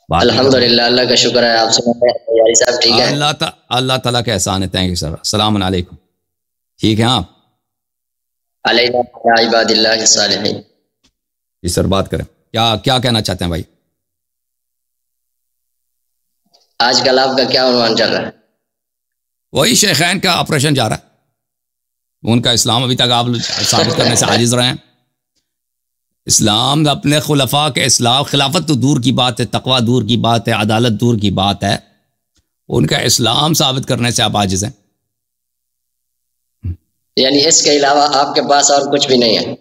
بات الحمدللہ اللہ کا شکر ہے. آپ سے صاحب ٹھیک ہے؟ اللہ تعالیٰ کا احسان ہے. Thank you sir. السلام علیکم. ٹھیک ہے آپ؟ علیہ عباد اللہ الصالحین. جی سر بات کریں. کیا کہنا چاہتے ہیں بھائی؟ آج کل آپ کا کیا عنوان چل رہا ہے؟ وہی شیخین کا آپریشن جا رہا ہے. ان کا اسلام ابھی تک آپ ثابت کرنے سے عاجز رہے ہیں. اسلام اپنے خلفاء کے اسلام، خلافت تو دور کی بات ہے، تقوی دور کی بات ہے، عدالت دور کی بات ہے، ان کا اسلام ثابت کرنے سے آپ عاجز ہیں. یعنی اس کے علاوہ آپ کے پاس اور کچھ بھی نہیں ہے؟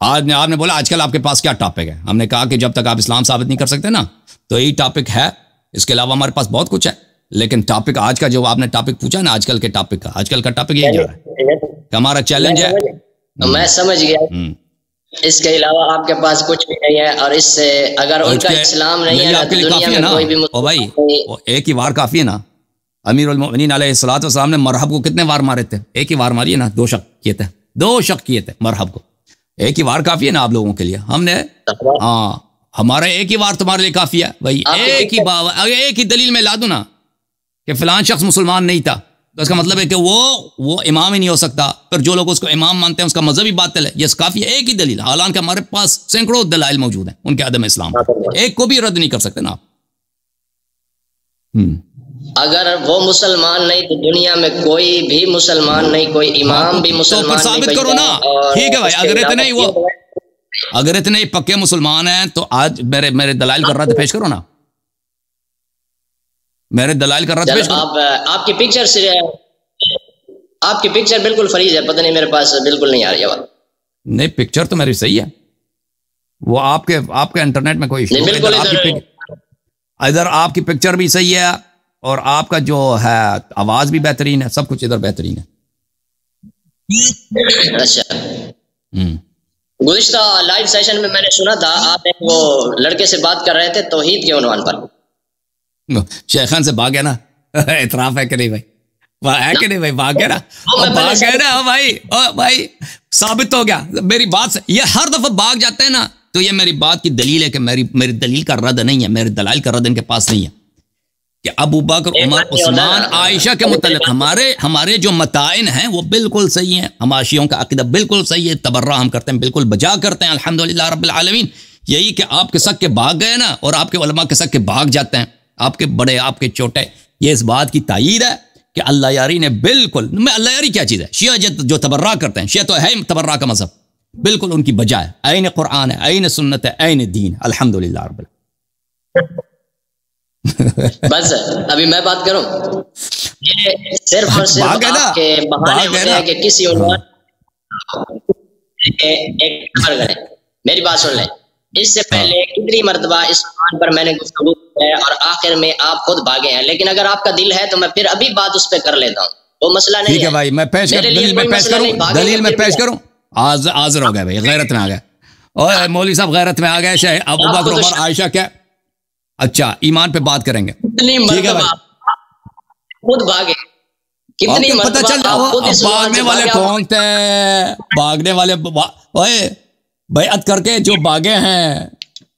آپ نے بولا آج کل آپ کے پاس کیا ٹاپک ہے. ہم نے کہا کہ جب تک آپ اسلام ثابت نہیں کر سکتے نا تو یہی ٹاپک ہے. اس کے علاوہ ہمارے پاس بہت کچھ ہے، لیکن ٹاپک آج کا جو آپ نے ٹاپک پوچھا نا، آج کل کے ٹاپک کا، آج کل کا ٹاپک یہی جا رہا ہے کہ ہمارا چیلنج ہے. میں سمجھ گیا. اس کے علاوہ آپ کے پاس کچھ بھی نہیں ہے، اور اس سے اگر ان کا اسلام نہیں ہے تو دنیا میں کوئی بھی او بھائی ایک ہی وار کافی ہے نا. امیر المؤمنین علیہ الصلوۃ والسلام نے مرحب کو کتنے وار مارے تھے؟ ایک ہی وار ماری ہے نا. 2 شق کیے تھے مرحب کو. ایک ہی وار کافی ہے نا آپ لوگوں کے لیے. ہم نے ہمارا ایک ہی وار تمہارے لیے کافی ہے بھائی. ایک ہی دلیل میں لا دوں نا کہ فلان شخص مسلمان نہیں تھا تو اس کا مطلب ہے کہ وہ امام ہی نہیں ہو سکتا. پھر جو لوگ اس کو امام مانتے ہیں اس کا مذہبی باطل ہے. یہ کافی ہے ایک ہی دلیل. حالانکہ ہمارے پاس سینکڑوں دلائل موجود ہیں ان کے عدم اسلام. ایک کو بھی رد نہیں کر سکتے نا آپ. اگر وہ مسلمان نہیں تو دنیا میں کوئی بھی مسلمان نہیں، کوئی امام بھی مسلمان نہیں. ثابت کرو نا. ٹھیک ہے بھائی. اگر اتنے پکے مسلمان ہیں تو آج میرے دلائل کا رد پیش کرو نا. میرے دلائل کا رد پیش کرو. آپ کی پکچر بالکل فریض ہے. پتہ نہیں میرے پاس بالکل نہیں آ رہی ہے. نہیں پکچر تو میری صحیح ہے. وہ آپ کے انٹرنیٹ میں کوئی ایشو نہیں. ادھر آپ کی پکچر بھی صحیح ہے اور آپ کا جو ہے آواز بھی بہترین ہے. سب کچھ ادھر بہترین ہے. اچھا. گزشتہ لائیو سیشن میں نے سنا تھا آپ ایک وہ لڑکے سے بات کر رہے تھے توحید کے عنوان پر. شیخان سے بھاگ گیا نا. اعتراف ہے کہ نہیں بھائی؟ ہے کہ نہیں بھائی؟ بھاگ گیا نا. بھاگ گیا نا بھائی. ثابت ہو گیا میری بات سے. یہ ہر دفعہ بھاگ جاتے ہیں نا تو یہ میری بات کی دلیل ہے کہ میری دلیل کا رد نہیں ہے. میرے دلائل کا رد ان کے پاس نہیں ہے کہ ابو بکر عمر عثمان عائشہ کے متعلق ہمارے جو متائن ہیں وہ بالکل صحیح ہیں. ہمارے شیعوں کا عقیدہ بالکل صحیح ہے. تبرہ ہم کرتے ہیں، بالکل بجا کرتے ہیں الحمدللہ رب العالمین. یہی کہ آپ کے سک کے بھاگ گئے نا اور آپ کے علماء کے سک کے بھاگ جاتے ہیں، آپ کے بڑے آپ کے چھوٹے. یہ اس بات کی تائید ہے کہ اللہ یاری نے بالکل، اللہ یاری کیا چیز ہے؟ شیعہ جو تبرہ کرتے ہیں، شیعہ تو ہے تبرہ کا مذہب، بالکل ان کی بجائے عین قرآن ہے، عین سنت ہے، عین دین. الحمدللہ رب العالمین. بس ابھی میں بات کروں. یہ صرف اور صرف آپ کے بہانے ہوتے ہیں کہ کسی عنوان میری بات سن لیں. اس سے پہلے کتنی مرتبہ اس عنوان پر میں نے گفتگو کی ہے اور آخر میں آپ خود بھاگے ہیں. لیکن اگر آپ کا دل ہے تو میں پھر ابھی بات اس پہ کر لیتا ہوں. وہ مسئلہ نہیں ہے. ٹھیک ہے بھائی میں دلیل میں پیش کروں. حاضر ہو گئے بھائی، غیرت میں آ گئے. اور مولوی صاحب غیرت میں آ گئے. ابو بکر عمر عائشہ کیا؟ اچھا ایمان پہ بات کریں گے. ٹھیک ہے بھائی. خود بھاگے. پتہ چل بھاگنے والے کون تھے؟ بھاگنے والے بیعت کر کے جو بھاگے ہیں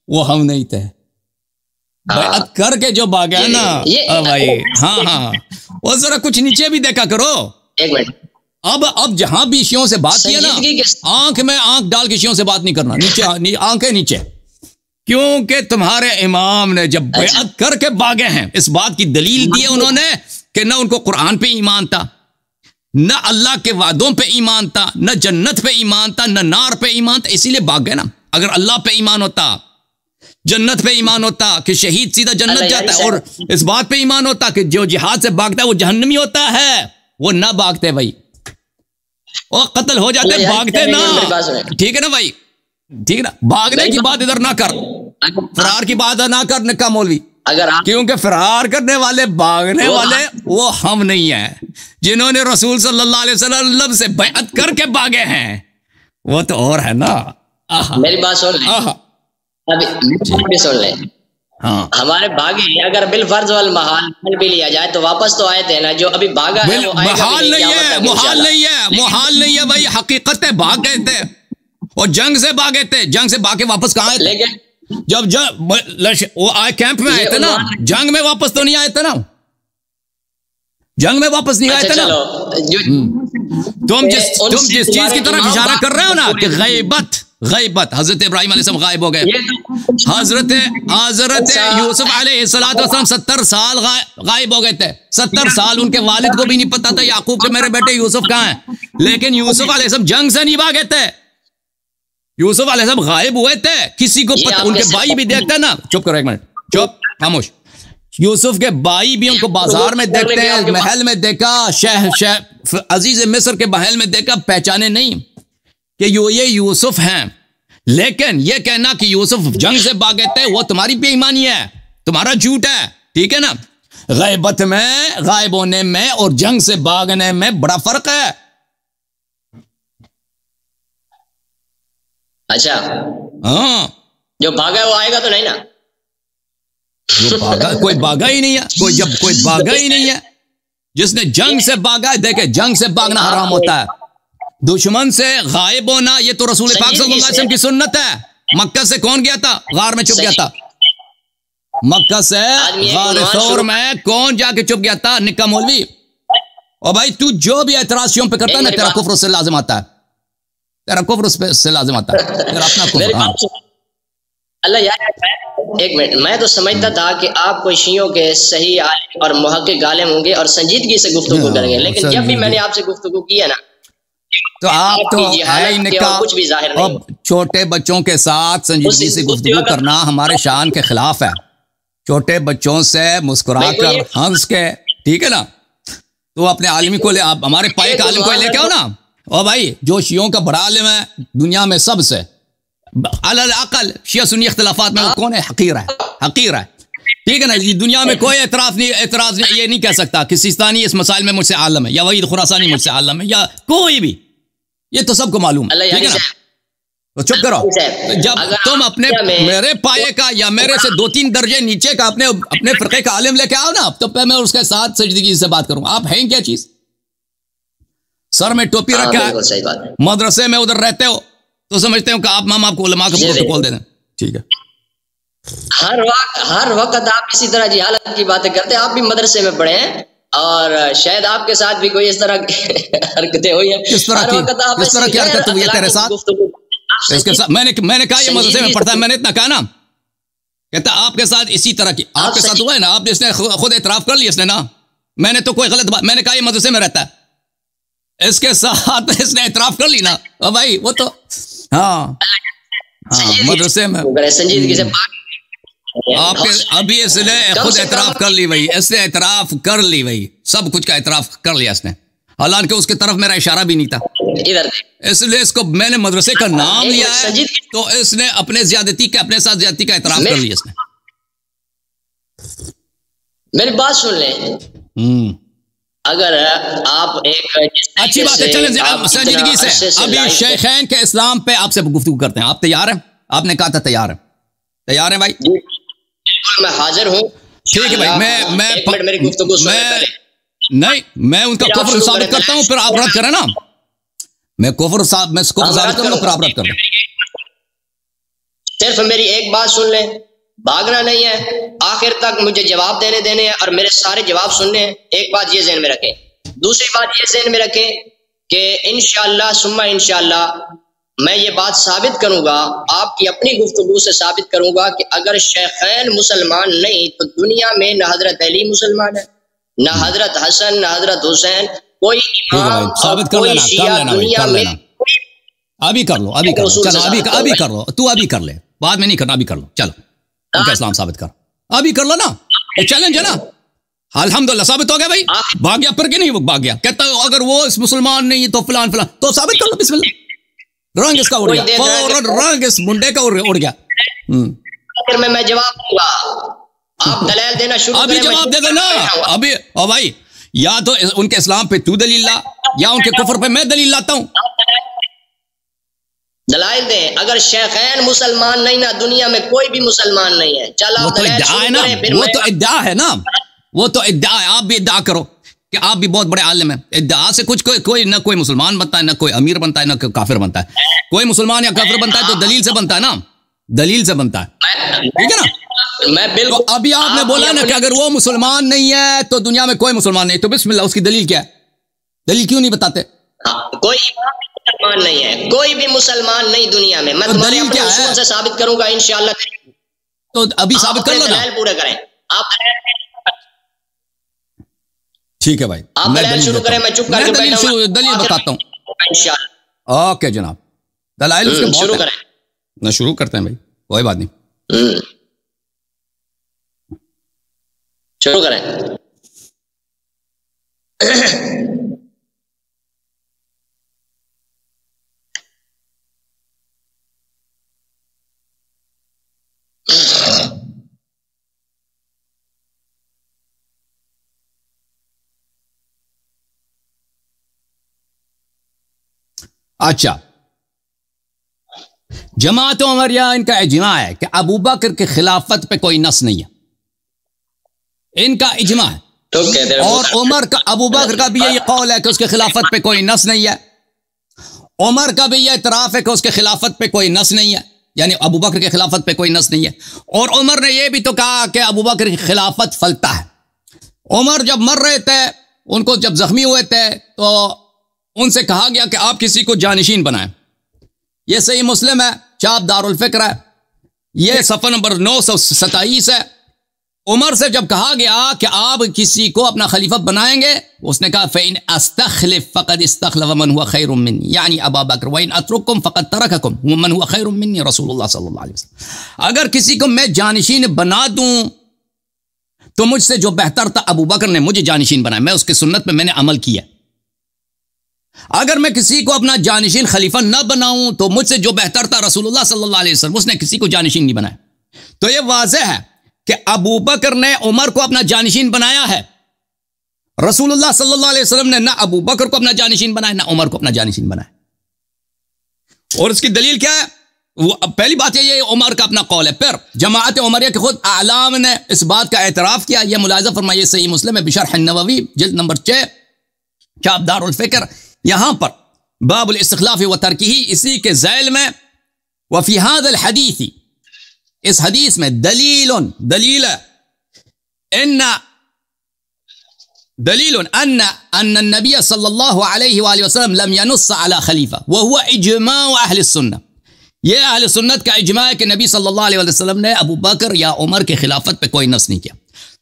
وہ ہم نہیں تھے. بیعت کر کے جو بھاگے ہیں نا بھائی. ہاں وہ ذرا کچھ نیچے بھی دیکھا کرو. ایک منٹ. اب جہاں بھی شیعوں سے بات کیا نا، آنکھ میں آنکھ ڈال کے شیعوں سے بات نہیں کرنا. نیچے آنکھیں نیچے. کیونکہ تمہارے امام نے جب بیعت کر کے بھاگے ہیں، اس بات کی دلیل دی ہے انہوں نے کہ نہ ان کو قرآن پہ ایمان تھا، نہ اللہ کے وعدوں پہ ایمان تھا، نہ جنت پہ ایمان تھا، نہ نار پہ ایمان تھا. اسی لیے بھاگ گئے نا. اگر اللہ پہ ایمان ہوتا، جنت پہ ایمان ہوتا کہ شہید سیدھا جنت جاتا ہے، اور اس بات پہ ایمان ہوتا کہ جو جہاد سے بھاگتا ہے وہ جہنمی ہوتا ہے، وہ نہ بھاگتے بھائی، وہ قتل ہو جاتے. بھاگتے نا. ٹھیک ہے نا بھائی؟ ٹھیک ہے نا. بھاگنے کی بات ادھر نہ کر، فرار کی بات نہ کر نکا مولوی. کیونکہ فرار کرنے والے، بھاگنے والے وہ ہم نہیں ہیں. جنہوں نے رسول صلی اللہ علیہ وسلم سے بیعت کر کے بھاگے ہیں وہ تو اور ہے نا. میری بات سن لیں. ابھی سن لیں. ہمارے بھاگے اگر بالفرض والمحال بھی لیا جائے تو واپس تو آئے تھے نا. جو ابھی بھاگا ہے وہ محال نہیں ہے، محال نہیں ہے بھائی. حقیقت ہے بھاگ گئے تھے اور جنگ سے بھاگے تھے. جنگ سے بھاگ کے واپس کہاں آئے تھے؟ جب وہ آئے کیمپ میں آئے تھے نا، جنگ میں واپس تو نہیں آئے تھے نا، جنگ میں واپس نہیں آئے تھے نا. تم جس چیز کی طرف اشارہ کر رہے ہو نا کہ غیبت حضرت ابراہیم علیہ السلام غائب ہو گئے، حضرت یوسف علیہ السلام 70 سال غائب ہو گئے تھے. 70 سال ان کے والد کو بھی نہیں پتا تھا یعقوب کے میرے بیٹے یوسف کہاں ہیں. لیکن یوسف علیہ السلام جنگ سے نہیں بھاگے تھے، یوسف علیہ السلام غائب ہوئے تھے، کسی کو پتہ. ان کے بھائی بھی دیکھتے ہیں نا، چپ کرو ایک منٹ، چپ خاموش. یوسف کے بھائی بھی ان کو بازار میں دیکھتے ہیں، محل میں دیکھا، عزیز مصر کے محل میں دیکھا، پہچانے نہیں کہ یہ یوسف ہیں. لیکن یہ کہنا کہ یوسف جنگ سے بھاگے تھے وہ تمہاری بے ایمانی ہے، تمہارا جھوٹ ہے، ٹھیک ہے نا. غیبت میں، غائب ہونے میں اور جنگ سے بھاگنے میں بڑا فرق ہے. اچھا ہاں، جو بھاگا ہے وہ آئے گا تو نہیں نا. کوئی بھاگا ہی نہیں ہے، جب کوئی بھاگا ہی نہیں ہے. جس نے جنگ سے بھاگا ہے، دیکھیں جنگ سے بھاگنا حرام ہوتا ہے. دشمن سے غائب ہونا یہ تو رسول پاک صلی اللہ علیہ وسلم کی سنت ہے. مکہ سے کون گیا تھا؟ غار میں چھپ گیا تھا. مکہ سے غار ثور میں کون جا کے چھپ گیا تھا؟ نکا مولوی. اور بھائی تو جو بھی اعتراض شیعوں پہ کرتا ہے نا، تیرا کفر اس سے لازم آتا ہے، تیرا کفر اس سے لازم آتا ہے، تیرا اپنا کفر. اللہ یار ایک منٹ، میں تو سمجھتا تھا کہ آپ کوئی شیعوں کے صحیح عالم اور محقق عالم ہوں گے اور سنجیدگی سے گفتگو کریں گے. لیکن جب بھی میں نے آپ سے گفتگو کی ہے نا، تو آپ تو کچھ بھی ظاہر نہیں. چھوٹے بچوں کے ساتھ سنجیدگی سے گفتگو کرنا ہمارے شان کے خلاف ہے. چھوٹے بچوں سے مسکرا کر ہنس کے، ٹھیک ہے نا. تو اپنے عالمی کو ہمارے پائے کا عالم کو لے کے آؤ نا. اور بھائی جو شیعوں کا بڑا عالم ہے دنیا میں سب سے علی الاقل شیعہ سنی اختلافات میں وہ کون ہے؟ حقیر ہے، ٹھیک ہے نا. دنیا میں کوئی اعتراض نہیں، یہ نہیں کہہ سکتا کہ سیستانی اس مسائل میں مجھ سے عالم ہے، یا وحید خراسانی مجھ سے عالم ہے، یا کوئی بھی. یہ تو سب کو معلوم ہے، ٹھیک ہے نا. تو چپ کرو. جب تم اپنے میرے پائے کا یا میرے سے 2-3 درجے نیچے کا اپنے فرقے کا عالم لے کے آؤ نا، تو میں اس کے ساتھ سجدگی سے بات کروں. آپ ہیں کیا چیز؟ سر میں ٹوپی رکھا ہے، مدرسے میں ادھر رہتے ہو تو سمجھتے ہو کہ آپ مام آپ کو علماء کا پروٹوکول دے دیں، ٹھیک ہے. ہر وقت آپ اسی طرح جہالت کی باتیں کرتے ہیں. آپ بھی مدرسے میں پڑھے ہیں اور شاید آپ کے ساتھ بھی کوئی اس طرح کی حرکتیں ہوئی ہیں. کس طرح کی حرکت ہوئی ہے تیرے ساتھ؟ اس کے ساتھ میں نے کہا یہ مدرسے میں پڑھتا ہے، میں نے اتنا کہا نا، کہتا آپ کے ساتھ اسی طرح کی آپ کے ساتھ ہوا ہے نا. آپ اس نے خود اعتراف کر لیا اس نے نا. میں نے تو کوئی غلط بات، میں نے کہا یہ مدرسے میں رہتا ہے، اس کے ساتھ اس نے اعتراف کر لی نا. اور بھائی وہ تو ہاں مدرسے میں سنجیدگی سے آپ کے ابھی اس نے خود اعتراف کر لی بھائی، اس نے اعتراف کر لی بھائی، سب کچھ کا اعتراف کر لیا اس نے، حالانکہ اس کی طرف میرا اشارہ بھی نہیں تھا. اس لیے اس کو میں نے مدرسے کا نام لیا ہے تو اس نے اپنے ساتھ زیادتی کا اعتراف کر لیا اس نے. میری بات سن لیں، اگر آپ ایک اچھی بات ہے، چلیں سنجیدگی سے ابھی شیخین کے اسلام پہ آپ سے گفتگو کرتے ہیں. آپ تیار ہیں؟ آپ نے کہا تھا تیار ہیں بھائی؟ میں حاضر ہوں. ٹھیک ہے بھائی، میری گفتگو نہیں میں ان کا کفر ثابت کرتا ہوں، پھر آپ رد کریں نا. میں کفر ثابت کروں گا، پھر آپ رد کر دیں. صرف میری ایک بات سن لیں، بھاگنا نہیں ہے، آخر تک مجھے جواب دینے ہیں اور میرے سارے جواب سننے ہیں. ایک بات یہ ذہن میں رکھیں. دوسری بات یہ ذہن میں رکھیں کہ انشاءاللہ ثم انشاءاللہ میں یہ بات ثابت کروں گا، آپ کی اپنی گفتگو سے ثابت کروں گا کہ اگر شیخین مسلمان نہیں تو دنیا میں نہ حضرت علی مسلمان ہے، نہ حضرت حسن، نہ حضرت حسین. کوئی امام ثابت کر لینا دنیا میں ابھی کر لو، چلو ابھی کر لو، تو ابھی کر لے، بعد میں نہیں کرنا، ابھی کر لو. چلو ان کا اسلام ثابت کر، ابھی کر لو نا، یہ چیلنج ہے نا. الحمدللہ ثابت ہو گیا بھائی. بھاگ گیا پر کہ نہیں؟ وہ بھاگ گیا، کہتا اگر وہ اس مسلمان نہیں تو فلان تو ثابت کر لو. بسم اللہ. رنگ اس کا اڑ گیا، فوراً رنگ اس منڈے کا اڑ گیا. پھر میں جواب دوں گا، آپ دلائل دینا شروع ابھی جواب دے دو نا ابھی. اور بھائی یا تو ان کے اسلام پہ تو دلیل لا، یا ان کے کفر پہ میں دلیل لاتا ہوں. دلائل دیں. اگر شیخین مسلمان نہیں نا دنیا میں کوئی بھی مسلمان نہیں ہے. چل وہ تو ادعا ہے نا، وہ تو ادعا ہے نا، وہ تو ادعا ہے. آپ بھی ادعا کرو کہ آپ بھی بہت بڑے عالم ہیں. ادعا سے کچھ کوئی نہ کوئی مسلمان بنتا ہے، نہ کوئی امیر بنتا ہے، نہ کوئی کافر بنتا ہے. کوئی مسلمان یا کافر بنتا ہے تو دلیل سے بنتا ہے نا. دلیل سے بنتا ہے، ٹھیک ہے نا؟ میں بالکل، ابھی آپ نے بولا نا کہ اگر وہ مسلمان نہیں ہے تو دنیا میں کوئی مسلمان نہیں، تو بسم اللہ، اس کی دلیل کیا ہے؟ دلیل کیوں نہیں بتاتے؟ کوئی مسلمان نہیں ہے، کوئی بھی مسلمان نہیں دنیا میں، میں تمہارے اپنے اصول سے ثابت کروں گا انشاءاللہ۔ تو ابھی ثابت کر لو نا، دلائل پورے کریں آپ، ٹھیک ہے بھائی، آپ دلائل شروع کریں، میں چپ کر کے بیٹھا ہوں، دلیل بتاتا ہوں انشاءاللہ۔ اوکے جناب، دلائل اس کے بہت شروع کریں، نہ شروع کرتے ہیں بھائی، کوئی بات نہیں، شروع کریں۔ اچھا، جماعت عمریہ ان کا اجماع ہے کہ ابو بکر کے خلافت پہ کوئی نص نہیں ہے، ان کا اجماع ہے، اور عمر کا، ابو بکر کا بھی یہی قول ہے کہ اس کے خلافت پہ کوئی نص نہیں ہے، عمر کا بھی یہ اعتراف ہے کہ اس کے خلافت پہ کوئی نص نہیں ہے، یعنی ابو بکر کے خلافت پہ کوئی نص نہیں ہے، اور عمر نے یہ بھی تو کہا کہ ابو بکر کی خلافت فلتا ہے۔ عمر جب مر رہے تھے، ان کو جب زخمی ہوئے تھے تو ان سے کہا گیا کہ آپ کسی کو جانشین بنائیں، یہ صحیح مسلم ہے، چاپ دار الفکر ہے، یہ صفحہ نمبر 927 ہے۔ عمر سے جب کہا گیا کہ آپ کسی کو اپنا خلیفہ بنائیں گے، اس نے کہا فَإِنْ أَسْتَخْلِفْ فَقَدْ اسْتَخْلَفَ مَنْ هُوَ خَيْرٌ مِّنِّي، یعنی ابا بکر، وَإِنْ أَتْرُكْكُمْ فَقَدْ تَرَكَكُمْ وَمَنْ هُوَ خَيْرٌ مِّنِّي رسول اللہ صلی اللہ علیہ وسلم۔ اگر کسی کو میں جانشین بنا دوں تو مجھ سے جو بہتر تھا ابو بکر نے مجھے جانشین بنایا، میں اس کی سنت پہ میں نے عمل کیا۔ اگر میں کسی کو اپنا جانشین خلیفہ نہ بناؤں تو مجھ سے جو بہتر تھا رسول اللہ صلی اللہ علیہ وسلم، اس نے کسی کو جانشین نہیں بنایا۔ تو یہ واضح ہے کہ ابو بکر نے عمر کو اپنا جانشین بنایا ہے، رسول اللہ صلی اللہ علیہ وسلم نے نہ ابو بکر کو اپنا جانشین بنایا نہ عمر کو اپنا جانشین بنایا۔ اور اس کی دلیل کیا ہے؟ وہ پہلی بات یہ عمر کا اپنا قول ہے، پھر جماعت عمریہ کے خود اعلام نے اس بات کا اعتراف کیا، یہ ملاحظہ فرمائیے، صحیح مسلم ہے بشرح النووی جلد نمبر 6 چاپ دار الفکر، یہاں پر باب الاستخلاف و ترکہ، اسی کے ذیل میں وفی هذا الحدیث، اس حدیث میں دلیل ان النبی صلی اللہ علیہ وآلہ وسلم لم ينص على خلیفہ وهو اجماع اہل السنہ، یہ اہل سنت کا اجماع ہے کہ نبی صلی اللہ علیہ وسلم نے ابو بکر یا عمر کے خلافت پہ کوئی نص نہیں کیا۔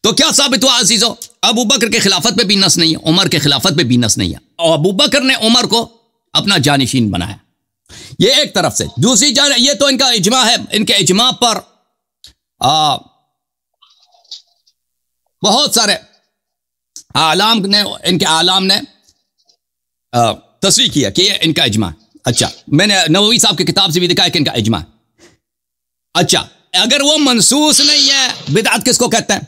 تو کیا ثابت ہوا عزیزو؟ ابو بکر کے خلافت پہ بھی نص نہیں ہے، عمر کے خلافت پہ بھی نص نہیں ہے، اور ابو بکر نے عمر کو اپنا جانشین بنایا، یہ ایک طرف سے۔ دوسری جانب یہ تو ان کا اجماع ہے، ان کے اجماع پر بہت سارے ان کے اعلام نے تصریح کیا کہ یہ ان کا اجماع ہے۔ اچھا، میں نے نووی صاحب کی کتاب سے بھی دکھا کہ ان کا اجماع ہے۔ اچھا، اگر وہ منصوص نہیں ہے، بدعت کس کو کہتے ہیں؟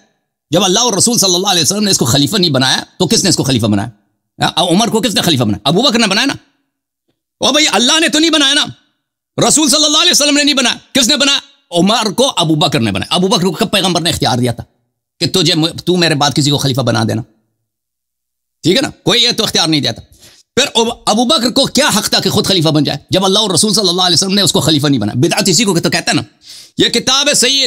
جب اللہ اور رسول صلی اللہ علیہ وسلم نے اس کو خلیفہ نہیں بنایا تو کس نے اس کو خلیفہ بنایا؟ عمر کو کس نے خلیفہ بنایا؟ ابو بکر نے بنایا نا۔ او بھائی، اللہ نے تو نہیں بنایا نا، رسول صلی اللہ علیہ وسلم نے نہیں بنایا، کس نے بنایا؟ عمر کو ابو بکر نے بنایا۔ ابو بکر کو کب پیغمبر نے اختیار دیا تھا کہ تو میرے بعد کسی کو خلیفہ بنا دینا؟ ٹھیک ہے نا، کوئی یہ تو اختیار نہیں دیا تھا۔ پھر ابو بکر کو کیا حق تھا کہ خود خلیفہ بن جائے جب اللہ اور رسول صلی اللہ علیہ وسلم نے اس کو خلیفہ نہیں بنایا؟ بدعت اسی کو تو کہتا ہے نا۔ یہ کتاب ہے صحیح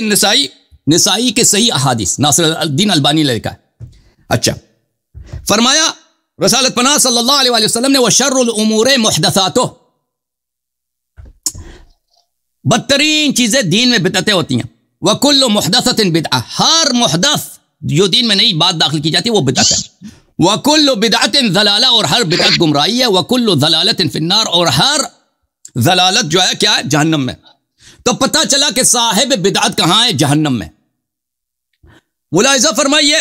نسائی کے صحیح احادیث، ناصر الدین البانی نے لکھا ہے۔ اچھا، فرمایا رسالت پناہ صلی اللہ علیہ وسلم نے وَشَرُّ الْأُمُورِ مُحْدَثَاتُهُ، بدترین چیزیں دین میں بدعتیں ہوتی ہیں، وَكُلُّ مُحْدَثَةٍ بِدْعَةٍ، ہر محدث جو دین میں نئی بات داخل کی جاتی ہے وہ بدعت ہے، وَكُلُّ بِدْعَةٍ ضَلَالَةٍ، اور ہر بدعت گمراہی ہے، وَكُلُّ ضَلَالَةٍ فِي النَّارِ، اور ہر ضلالت جو ہے کیا ہے؟ جہنم میں۔ تو پتہ چلا کہ صاحب بدعت کہاں ہے؟ جہنم میں۔ ملاحظہ فرمائیے،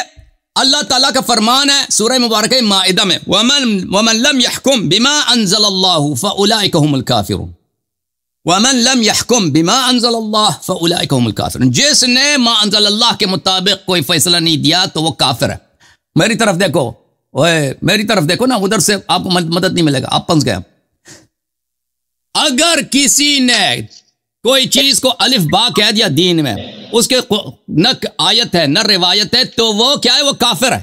اللہ تعالیٰ کا فرمان ہے سورہ مبارکہ مائدہ میں، وَمَن لَمْ يَحْكُمْ بِمَا أَنزَلَ اللَّهُ فَأُولَئِكَ هُمُ الْكَافِرُونَ، وَمَن لَمْ يَحْكُمْ بِمَا أَنزَلَ اللَّهُ فَأُولَئِكَ هُمُ الْكَافِرُونَ، جس نے ما انزل اللہ کے مطابق کوئی فیصلہ نہیں دیا تو وہ کافر ہے۔ میری طرف دیکھو، میری طرف دیکھو نا، ادھر سے آپ کو مدد نہیں ملے گا، آپ پھنس گئے۔ اگر کسی نے کوئی چیز کو الف با کہہ دیا دین میں، اس کے نہ آیت ہے نہ روایت ہے، تو وہ کیا ہے؟ وہ کافر ہے،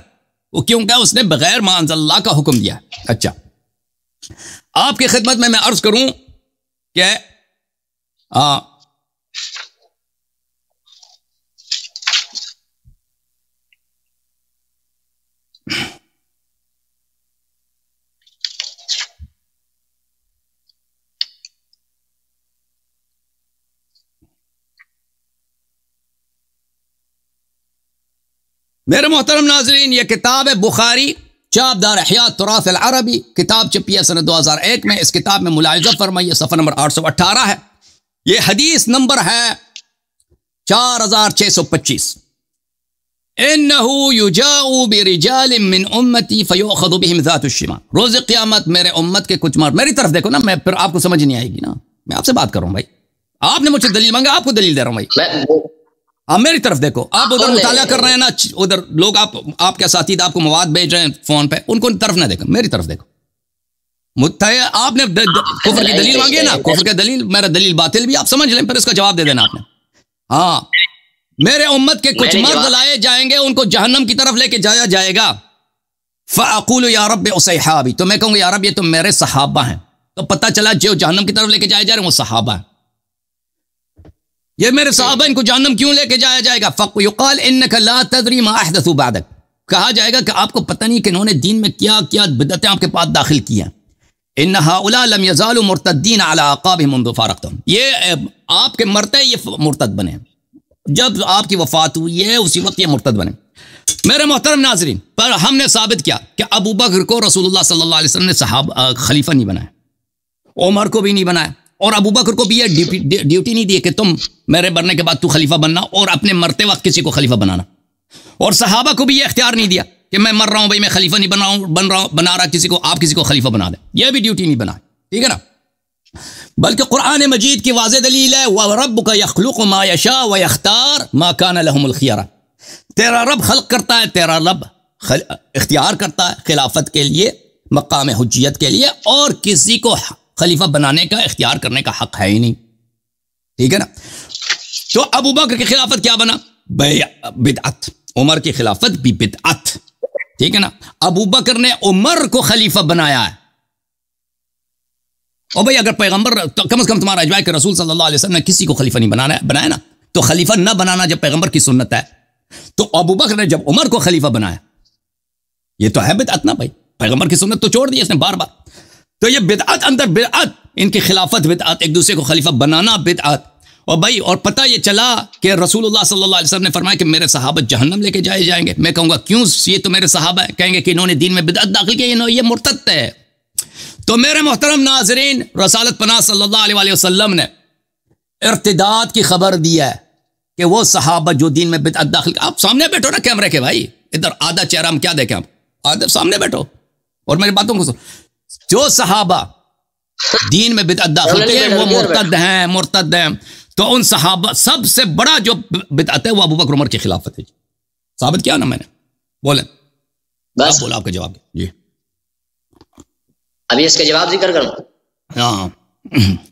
وہ کیونکہ اس نے بغیر ما انزل اللہ کا حکم دیا۔ اچھا، آپ کی خدمت میں عرض کروں کہ میرے محترم ناظرین، یہ کتاب ہے بخاری، چاپ دار احیاء تراث العربی، کتاب چھپی ہے سنہ 2001 میں۔ اس کتاب میں ملاحظہ فرمائیے صفحہ نمبر 818 ہے، یہ حدیث نمبر ہے 4625۔ انہو یجاؤ برجال من امتی فیؤخذ بہم ذات الشمال۔ روز قیامت میرے امت کے کچھ مرد، میری طرف دیکھو نا، میں پھر آپ کو سمجھ نہیں آئے گی نا، میں آپ سے بات کر رہا ہوں بھائی، آپ نے مجھ سے دلیل مانگا، آپ کو دلیل دے رہا ہوں بھائی، آپ میری طرف دیکھو۔ آپ ادھر مطالعہ کر رہے ہیں نا، ادھر لوگ آپ کے اساتذہ آپ کو مواد بھیج رہے ہیں فون پہ، ان کو طرف نہ دیکھو، میری طرف دیکھو۔ آپ نے کفر کی دلیل مانگی ہے نا، کفر کی دلیل، میرا دلیل باطل بھی آپ سمجھ لیں، پھر اس کا جواب دے دینا آپ نے۔ ہاں، میرے امت کے کچھ مرد لائے جائیں گے، ان کو جہنم کی طرف لے کے جایا جائے گا۔ فاقول یا رب اصحابی، تو میں کہوں گا یا رب یہ تو میرے صحابہ ہیں۔ تو پتہ چلا جو جہنم کی طرف لے کے جائے جا رہے ہیں وہ صحابہ ہیں، یہ میرے صحابہ، ان کو جہنم کیوں لے کے جایا جائے گا؟ فیقال انک لا تدری ما احدثوا بعدک، کہا جائے گا کہ آپ کو پتہ نہیں کہ انہوں نے دین میں کیا کیا بدعتیں آپ کے پاس داخل کی ہیں۔ ان هؤلاء لم يزالوا مرتدین علی اعقابهم منذ فارقتهم، یہ آپ کے مرتے یہ مرتد بنے، جب آپ کی وفات ہوئی ہے اسی وقت یہ مرتد بنے۔ میرے محترم ناظرین، پر ہم نے ثابت کیا کہ ابو بکر کو رسول اللہ صلی اللہ علیہ وسلم نے خلیفہ نہیں بنایا، عمر کو بھی نہیں بنایا، اور ابو بکر کو بھی یہ ڈیوٹی نہیں دی کہ تم میرے مرنے کے بعد تو خلیفہ بننا اور اپنے مرتے وقت کسی کو خلیفہ بنانا، اور صحابہ کو بھی یہ اختیار نہیں دیا کہ میں مر رہا ہوں بھائی میں خلیفہ نہیں بنا رہا کسی کو، آپ کسی کو خلیفہ بنا دیں، یہ بھی ڈیوٹی نہیں بنا، ٹھیک ہے نا۔ بلکہ قرآن مجید کی واضح دلیل ہے وَرَبُّكَ يَخْلُقُ مَا يَشَاءُ وَيَخْتَارُ مَا كَانَ لَهُمُ الْخِيَرَةُ، تیرا رب خلق کرتا ہے، تیرا رب اختیار کرتا ہے خلافت کے لیے، مقام حجیت کے لیے، اور کسی کو خلیفہ بنانے کا اختیار کرنے کا حق ہے ہی نہیں، ٹھیک ہے نا۔ تو ابو بکر کی خلافت کیا بنا؟ بدعت، عمر کی خلافت بھی بدعت، ٹھیک ہے نا۔ ابو بکر نے عمر کو خلیفہ بنایا ہے، اور بھائی اگر پیغمبر کم از کم تمہارا اجماع کہ رسول صلی اللہ علیہ وسلم نے کسی کو خلیفہ نہیں بنایا نا، تو خلیفہ نہ بنانا جب پیغمبر کی سنت ہے، تو ابو بکر نے جب عمر کو خلیفہ بنایا، یہ تو ہے بدعت نا بھائی، پیغمبر کی سنت تو چھوڑ دی اس نے بار بار، تو یہ بدعت اندر بدعت، ان کی خلافت بدعت، ایک دوسرے کو خلیفہ بنانا بدعت۔ اور بھائی اور پتہ یہ چلا کہ رسول اللہ صلی اللہ علیہ وسلم نے فرمایا کہ میرے صحابہ جہنم لے کے جائے جائیں گے، میں کہوں گا کیوں؟ یہ تو میرے صحابہ ہیں، کہیں گے کہ انہوں نے دین میں بدعت داخل کی، یہ مرتد ہے۔ تو میرے محترم ناظرین، رسالت پناہ صلی اللہ علیہ وسلم نے ارتداد کی خبر دی ہے کہ وہ صحابہ جو دین میں بدعت داخل، آپ سامنے بیٹھو نا کیمرے کے بھائی، ادھر آدھا چہرہ ہم کیا دیکھیں، آپ آدھا سامنے بیٹھو اور میری باتوں کو سن، جو صحابہ دین میں بدعت داخل کیے وہ مرتد ہیں، تو ان صحابہ سب سے بڑا جو بدعت ہے وہ ابو بکر عمر کی خلافت ہے، ثابت کیا نا میں نے، بولیں بس، بولا آپ کا جواب جی، ابھی اس کا جواب ذکر کروں۔ ہاں،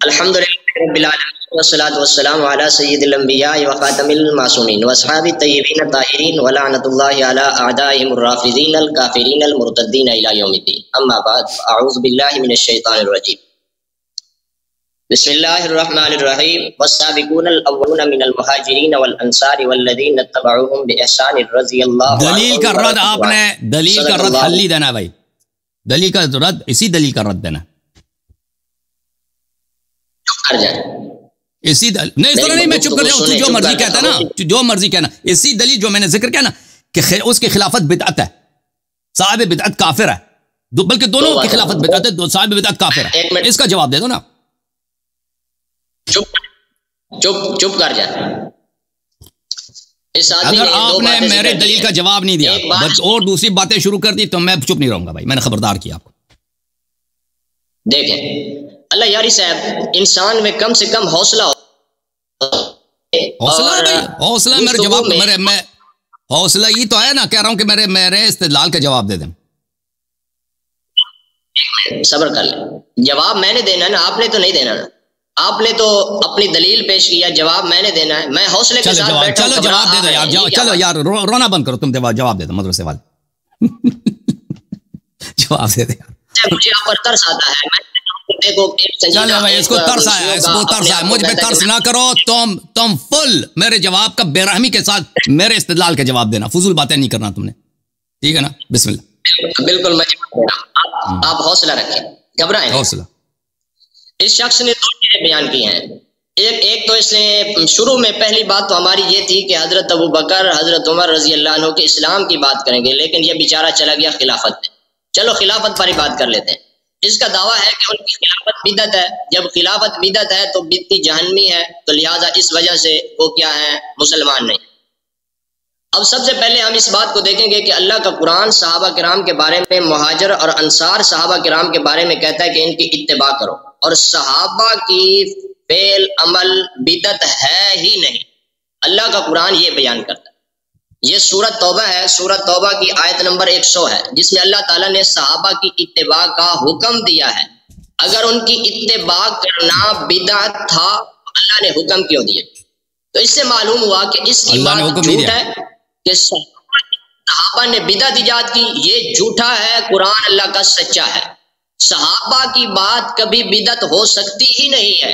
الحمدللہ رب العالمین والصلاة والسلام علی سید الانبیاء وخاتم المعصومین واصحاب الطیبین الطاہرین ولعنۃ اللہ علی اعدائهم الرافضین الکافرین المرتدین الی یوم الدین، اما بعد، اعوذ باللہ من الشیطان الرجیم، بسم اللہ الرحمن الرحیم، والسابقون الاولون من المہاجرین والانصار والذین اتبعوهم باحسان رضی اللہ عنہم۔ دلیل کا رد آپ نے، دلیل کا رد حل نہیں دینا بھائی، دلیل کا رد، اسی دلیل کا رد دینا، اسی نہیں اس طرح نہیں میں چپ کر جاؤں، تو جو مرضی کہتا ہے نا، جو مرضی کہنا، اسی دلیل جو میں نے ذکر کیا نا کہ اس کی خلافت بدعت ہے، صاحب بدعت کافر ہے، بلکہ دونوں کی خلافت بدعت ہے، صاحب بدعت کافر ہے، اس کا جواب دے دو نا۔ چپ کر جا، اگر آپ نے میرے دلیل کا جواب نہیں دیا اور دوسری باتیں شروع کر دی تو میں چپ نہیں رہوں گا بھائی، میں نے خبردار کیا آپ کو۔ دیکھیں اللہ یاری صاحب، انسان میں کم سے کم حوصلہ حوصلہ میرے جواب میں حوصلہ یہ تو ہے نا، کہہ رہا ہوں کہ میرے استدلال کا جواب دے دیں، صبر کر لیں، جواب میں نے دینا ہے نا، آپ نے تو نہیں دینا نا، آپ نے تو اپنی دلیل پیش کیا، جواب میں نے دینا ہے، میں حوصلے کے ساتھ بیٹھا ہوں۔ چلو جواب دے دو یار، چلو یار رونا بند کرو، تم جواب دے دو مدرسے والے، جواب دے دے یار، مجھے آپ پر ترس آتا ہے، چلو بھائی اس کو ترس آیا، اس کو ترس آیا، مجھ پہ ترس نہ کرو، تم فل میرے جواب کا بے رحمی کے ساتھ میرے استدلال کا جواب دینا، فضول باتیں نہیں کرنا تم نے، ٹھیک ہے نا؟ بسم اللہ. بالکل آپ حوصلہ رکھیں، گھبرائیں. حوصلہ. اس شخص نے دو چیزیں بیان کی ہیں. ایک تو اس نے شروع میں پہلی بات تو ہماری یہ تھی کہ حضرت ابو بکر حضرت عمر رضی اللہ عنہ کے اسلام کی بات کریں گے، لیکن یہ بیچارہ چلا گیا خلافت میں. چلو خلافت پر ہی بات کر لیتے ہیں. اس کا دعویٰ ہے کہ ان کی خلافت بدعت ہے. جب خلافت بدعت ہے تو بدعتی جہنمی ہے، تو لہٰذا اس وجہ سے وہ کیا ہے؟ مسلمان نہیں. اب سب سے پہلے ہم اس بات کو دیکھیں گے کہ اللہ کا قرآن صحابہ کرام کے بارے میں، مہاجر اور انصار صحابہ کرام کے بارے میں کہتا ہے کہ ان کی اتباع کرو، اور صحابہ کی فعل عمل بدعت ہے ہی نہیں. اللہ کا قرآن یہ بیان کرتا ہے. یہ سورۃ توبہ ہے، سورۃ توبہ کی آیت نمبر 100 ہے، جس میں اللہ تعالیٰ نے صحابہ کی اتباع کا حکم دیا ہے. اگر ان کی اتباع کرنا بدعت تھا تو اللہ نے حکم کیوں دیا؟ تو اس سے معلوم ہوا کہ اس کی بات جھوٹ ہے کہ صحابہ نے بدعت ایجاد کی، یہ جھوٹا ہے. قرآن اللہ کا سچا ہے. صحابہ کی بات کبھی بدعت ہو سکتی ہی نہیں ہے.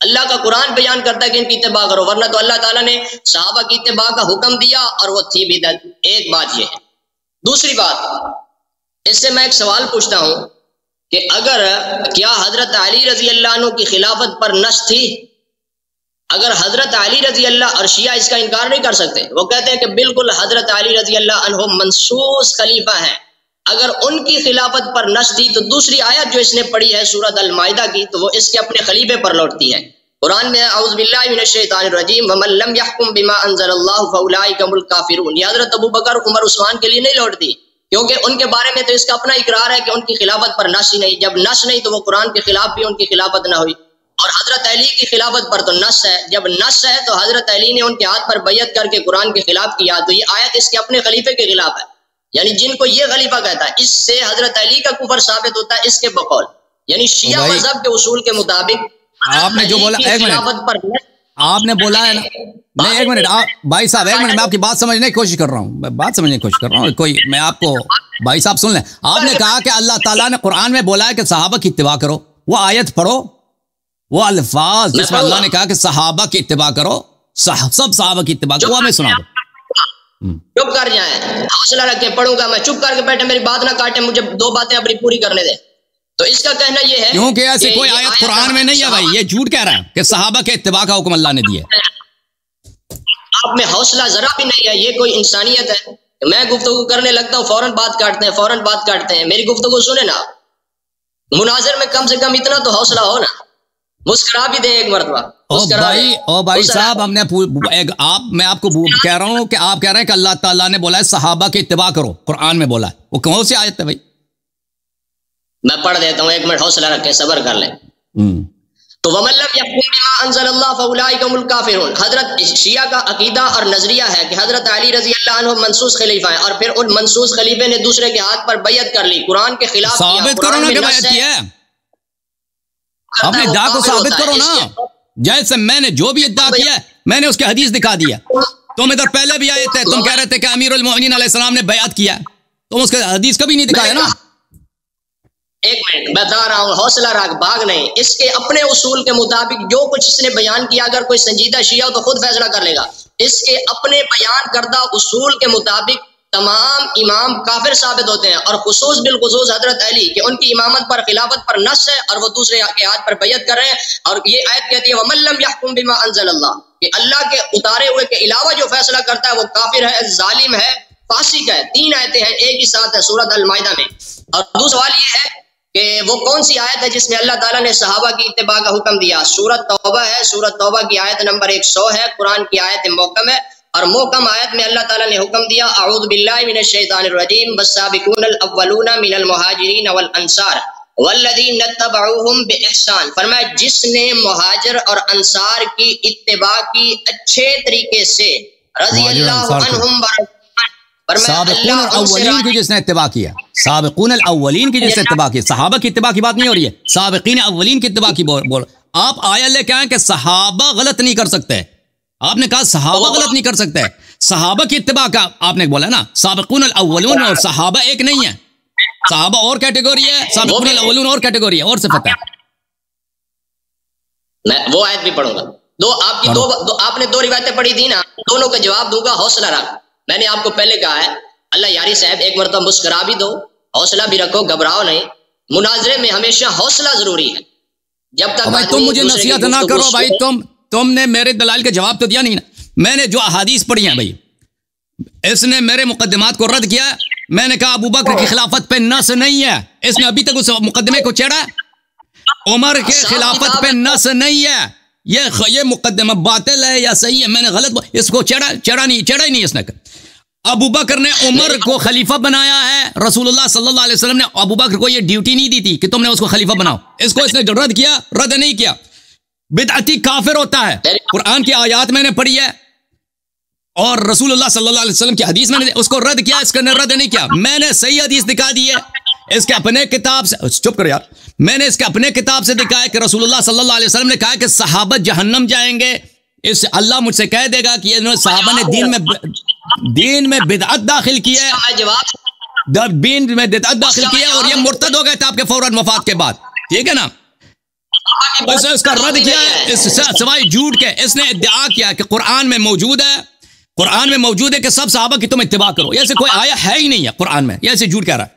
اللہ کا قرآن بیان کرتا ہے کہ ان کی اتباع کرو، ورنہ تو اللہ تعالیٰ نے صحابہ کی اتباع کا حکم دیا اور وہ تھی بدعت. ایک بات یہ ہے. دوسری بات، اس سے میں ایک سوال پوچھتا ہوں کہ اگر کیا حضرت علی رضی اللہ عنہ کی خلافت پر نص تھی؟ اگر حضرت علی رضی اللہ، اور شیعہ اس کا انکار نہیں کر سکتے، وہ کہتے ہیں کہ بالکل حضرت علی رضی اللہ عنہ منصوص خلیفہ ہیں. اگر ان کی خلافت پر نص تھی تو دوسری آیت جو اس نے پڑھی ہے سورۃ المائدہ کی، تو وہ اس کے اپنے خلیفے پر لوٹتی ہے. قرآن میں اعوذ باللہ من الشیطان الرجیم ومن لم يحكم بما انزل اللہ فاولئک هم الکافرون، یہ حضرت ابو بکر عمر عثمان کے لیے نہیں لوٹتی، کیونکہ ان کے بارے میں تو اس کا اپنا اقرار ہے کہ ان کی خلافت پر نص ہی نہیں. جب نص نہیں تو وہ قرآن کے خلاف بھی ان کی خلافت نہ ہوئی. اور حضرت علی کی خلافت پر تو نص ہے. جب نص ہے تو حضرت علی نے ان کے ہاتھ پر بیعت کر کے قرآن کے خلاف کیا، تو یہ آیت اس کے اپنے خلیفے کے خلاف ہے. یعنی جن کو یہ خلیفہ کہتا ہے، اس سے حضرت علی کا کفر ثابت ہوتا ہے اس کے بقول. یعنی شیعہ مذہب کے اصول کے مطابق آپ نے جو بولا، ایک منٹ آپ نے بولا ہے نا، نہیں ایک منٹ بھائی صاحب، ایک منٹ میں آپ کی بات سمجھنے کی کوشش کر رہا ہوں، میں بات سمجھنے کی کوشش کر رہا ہوں. کوئی میں آپ کو بھائی صاحب سن لیں. آپ نے کہا کہ اللہ تعالیٰ نے قرآن میں بولا ہے کہ صحابہ کی اتباع کرو. وہ آیت پڑھو، وہ الفاظ جس میں اللہ نے کہا کہ صحابہ کی اتباع کرو، سب صحابہ کی اتباع کرو، وہ ہمیں سنا دو. چپ کر جائیں، حوصلہ رکھ کے پڑھوں گا میں. چپ کر کے بیٹھے، میری بات نہ کاٹیں، مجھے دو باتیں اپنی پوری کرنے دیں. تو اس کا کہنا یہ ہے کیونکہ ایسے کوئی آیت قرآن میں نہیں ہے بھائی، یہ جھوٹ کہہ رہا ہے کہ صحابہ کے اتباع کا حکم اللہ نے دیا. آپ میں حوصلہ ذرا بھی نہیں ہے. یہ کوئی انسانیت ہے؟ میں گفتگو کرنے لگتا ہوں فوراً بات کاٹتے ہیں، فوراً بات کاٹتے ہیں. میری گفتگو سنیں نا. مناظر میں کم سے کم اتنا تو حوصلہ ہو نا. مسکرا بھی دیں ایک مرتبہ. او بھائی صاحب، ہم نے میں آپ کو کہہ رہا ہوں کہ آپ کہہ رہے ہیں کہ اللہ تعالیٰ نے بولا ہے صحابہ کی اتباع کرو، قرآن میں بولا ہے. وہ کون سی آیت ہے بھائی؟ میں پڑھ دیتا ہوں، ایک منٹ حوصلہ رکھیں، صبر کر لیں. تو وَمَن لَّمْ يَحْكُم بِمَا أَنزَلَ اللَّهُ فَأُولَٰئِكَ هُمُ الْكَافِرُونَ. حضرت شیعہ کا عقیدہ اور نظریہ ہے کہ حضرت علی رضی اللہ عنہ منصوص خلیفہ ہیں، اور پھر ان منصوص خلیفے نے دوسرے کے ہاتھ پر بیعت کر لی، قرآن کے خلاف کیا. ثابت کرو نا کہ بیعت کی ہے، اپنے ادعا کو ثابت کرو نا. جیسے میں نے جو بھی ادعا کیا ہے میں نے اس کے حدیث دکھا دیا. تم ادھر پہلے بھی آئے تھے، تم کہہ رہے تھے کہ امیر المؤمنین علیہ السلام نے بیعت کیا، تم اس کے حدیث کبھی نہیں دکھایا نا. ایک منٹ بتا رہا ہوں، حوصلہ رکھ، بھاگ نہیں. اس کے اپنے اصول کے مطابق جو کچھ اس نے بیان کیا، اگر کوئی سنجیدہ شیعہ ہو تو خود فیصلہ کر لے گا. اس کے اپنے بیان کردہ اصول کے مطابق تمام امام کافر ثابت ہوتے ہیں، اور خصوص بالخصوص حضرت علی کہ ان کی امامت پر خلافت پر نص ہے اور وہ دوسرے کے ہاتھ پر بیعت کر رہے ہیں. اور یہ آیت کہتی ہے وَمَن لَّمْ يَحْكُم بِمَا أَنزَلَ اللَّهُ، کہ اللہ کے اتارے ہوئے کے علاوہ جو فیصلہ کرتا ہے وہ کافر ہے، ظالم ہے، فاسق ہے. 3 آیتیں ہیں ایک ہی ساتھ ہے سورۃ المائدہ میں. اور دوسرا سوال یہ ہے کہ وہ کون سی آیت ہے جس میں اللہ تعالیٰ نے صحابہ کی اتباع کا حکم دیا؟ سورۃ توبہ ہے، سورۃ توبہ کی آیت نمبر 100 ہے، قرآن کی آیت محکم ہے. اور محکم آیت میں اللہ تعالیٰ نے حکم دیا اعوذ باللہ من الشیطان الرجیم والسابقون الاولون من المہاجرین والانصار والذین اتبعوہم باحسان. فرمایا جس نے مہاجر اور انصار کی اتباع کی اچھے طریقے سے، رضی اللہ عنہم، سابقون الاولین کی جس نے اتباع کیا، سابقون الاولین کی جس نے اتباع کی، صحابہ کی اتباع کی بات نہیں ہو رہی ہے، سابقین اولین کی اتباع کی بول. آپ آیت لے کے آئیں کہ صحابہ غلط نہیں کر سکتے. آپ نے کہا صحابہ غلط نہیں کر سکتے، صحابہ کی اتباع کا آپ نے بولا نا. سابقون الاولون اور صحابہ ایک نہیں ہے، صحابہ اور کیٹیگوری ہے، سابقون الاولون اور کیٹیگوری ہے، اور صفت ہے. میں وہ آیت بھی پڑھوں گا. آپ کی آپ نے 2 روایتیں پڑھی تھی نا، دونوں کا جواب دوں گا. حوصلہ رکھ. میں نے آپ کو پہلے کہا ہے اللہ یاری صاحب ایک مرتبہ مسکرا بھی دو، حوصلہ بھی رکھو، گھبراؤ نہیں. مناظرے میں ہمیشہ حوصلہ ضروری ہے. جب تک بھائی تم مجھے نصیحت نہ کرو بھائی، تم نے میرے دلائل کے جواب تو دیا نہیں نا. میں نے جو احادیث پڑھی ہیں بھائی، اس نے میرے مقدمات کو رد کیا. میں نے کہا ابو بکر کی خلافت پہ نص نہیں ہے. اس نے ابھی تک اس مقدمے کو چھیڑا. عمر کے خلافت پہ نص نہیں ہے. یہ مقدمہ باطل ہے یا صحیح ہے، میں نے غلط اس کو چھیڑا ہی نہیں. اس نے ابو بکر نے عمر کو خلیفہ بنایا ہے. رسول اللہ صلی اللہ علیہ وسلم نے ابو بکر کو یہ ڈیوٹی نہیں دی تھی کہ تم نے اس کو خلیفہ بناؤ. اس کو اس نے رد کیا، رد نہیں کیا. بدعتی کافر ہوتا ہے. قرآن کی آیات میں نے پڑھی ہے اور رسول اللہ صلی اللہ علیہ وسلم کی حدیث میں نے اس کو رد کیا، اس کو رد نہیں کیا. میں نے صحیح حدیث دکھا دی ہے اس کے اپنے کتاب سے. چپ کر یار. میں نے اس کے اپنے کتاب سے دکھایا کہ رسول اللہ صلی اللہ علیہ وسلم نے کہا کہ صحابہ جہنم جائیں گے. اس اللہ مجھ سے کہہ دے گا کہ یہ صحابہ نے دین میں بدعت داخل کی ہے، دین میں بدعت داخل کی ہے اور یہ مرتد ہو گئے تھے آپ کے فوراً وفات کے بعد. ٹھیک ہے نا. اس کا رد کیا ہے اس سوائے جھوٹ کے. اس نے ادعا کیا کہ قرآن میں موجود ہے کہ سب صحابہ کی تم اتباع کرو. ایسے کوئی آیا ہے ہی نہیں ہے قرآن میں. یہ ایسے جھوٹ کہہ رہا ہے.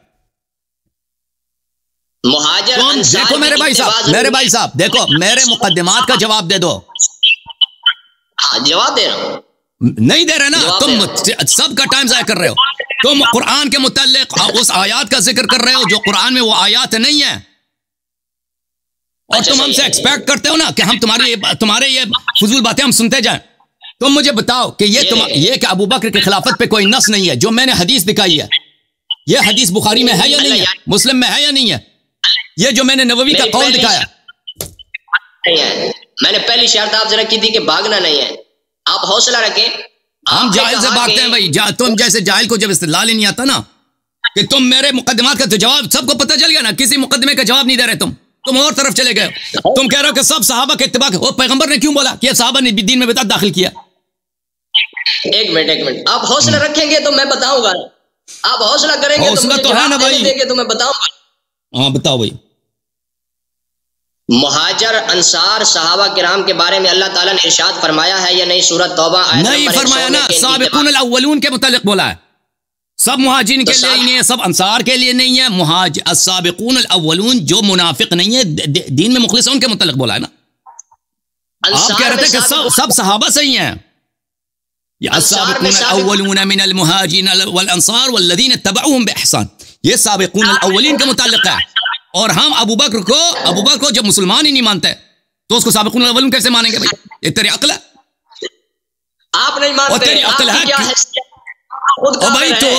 دیکھو میرے بھائی صاحب دیکھو میرے مقدمات کا جواب دے دو. جواب دے رہا ہوں. نہیں دے رہے نا تم. سب کا ٹائم ضائع کر رہے ہو. تم قرآن کے متعلق اس آیات کا ذکر کر رہے ہو جو قرآن میں وہ آیات نہیں ہے، اور تم ہم سے ایکسپیکٹ کرتے ہو نا کہ ہم تمہارے یہ فضول باتیں ہم سنتے جائیں. تم مجھے بتاؤ کہ یہ کہ ابو بکر کی خلافت پہ کوئی نص نہیں ہے. جو میں نے حدیث دکھائی ہے یہ حدیث بخاری میں ہے یا نہیں ہے، مسلم میں ہے یا نہیں ہے؟ یہ جو میں نے نووی کا قول دکھایا، میں نے پہلی شرط آپ سے رکھی تھی کہ بھاگنا نہیں ہے. آپ حوصلہ رکھیں. ہم جاہل سے بھاگتے ہیں بھائی. تم جیسے جاہل کو جب استدلال ہی نہیں آتا نا کہ تم میرے مقدمات کا جواب سب کو پتہ چل گیا نا. کسی مقدمے کا جواب نہیں دے رہے تم اور طرف چلے گئے. تم کہہ رہے ہو کہ سب صحابہ کے اتباع. وہ پیغمبر نے کیوں بولا کہ صحابہ نے دین میں بدعت داخل کیا؟ ایک منٹ آپ حوصلہ رکھیں گے تو میں بتاؤں گا. آپ حوصلہ کریں گے تو ہے نا بھائی. تو میں بتاؤں گا. ہاں بتاؤ بھائی. مہاجر انصار صحابہ کرام کے بارے میں اللہ تعالیٰ نے ارشاد فرمایا ہے یا نہیں؟ سورۃ توبہ آیت نہیں فرمایا نا. سابقون الاولون کے متعلق بولا ہے. سب مہاجرین کے لیے نہیں ہے، سب انصار کے لیے نہیں ہے. السابقون الاولون جو منافق نہیں ہے دین میں مخلص ہیں ان کے متعلق بولا ہے نا. آپ کہہ رہے تھے کہ سب صحابہ صحیح ہیں. السابقون الاولون من المہاجرین والانصار والذین اتبعوهم باحسان، یہ سابقون الاولین کے متعلق ہے. اور ہم ابو بکر کو جب مسلمان ہی نہیں مانتے تو اس کو سابقون الاولون کیسے مانیں گے بھائی؟ یہ تیری عقل ہے. آپ نہیں مانتے. تیری عقل ہے بھائی. تو